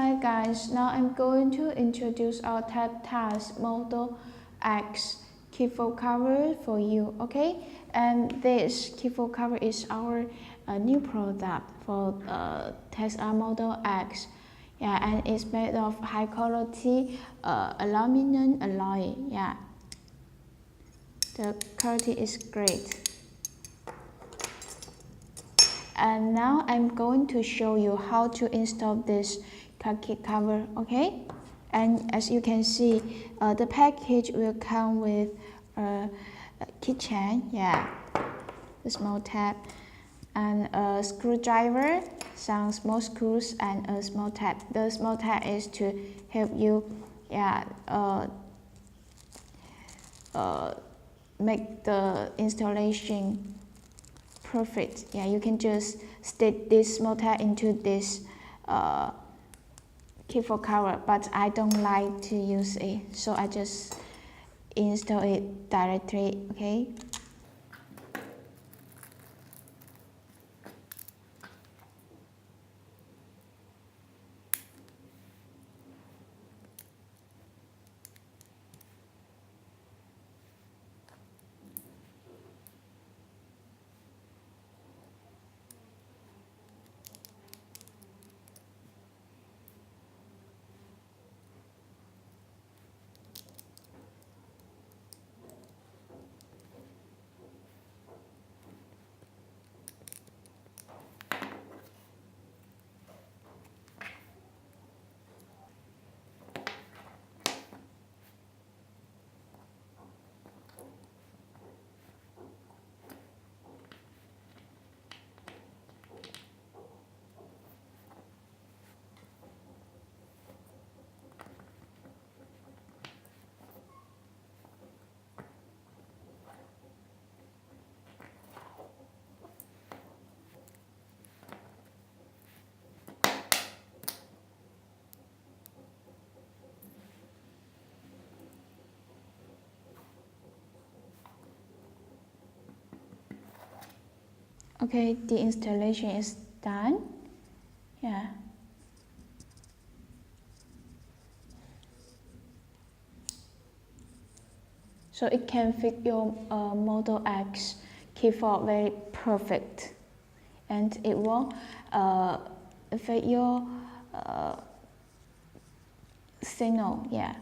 Hi guys, now I'm going to introduce our TAPTES Model X keyfob cover for you, okay? And this keyfob cover is our new product for Tesla Model X. Yeah, and it's made of high quality aluminum alloy. Yeah, the quality is great. And now I'm going to show you how to install this car key cover, okay? And as you can see, the package will come with a keychain, yeah, a small tab, and a screwdriver, some small screws, and a small tab. The small tab is to help you, yeah, make the installation perfect. Yeah, you can just stick this small tab into this keyfob cover, but I don't like to use it, so I just install it directly, okay? Okay, the installation is done. Yeah. So it can fit your Model X keyfob very perfect, and it won't affect your signal. Yeah.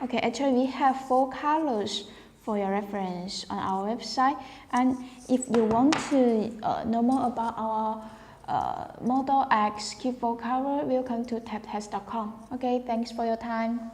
Okay, actually we have 4 colors for your reference on our website, and if you want to know more about our Model X keyfob cover, welcome to taptes.com. Okay, thanks for your time.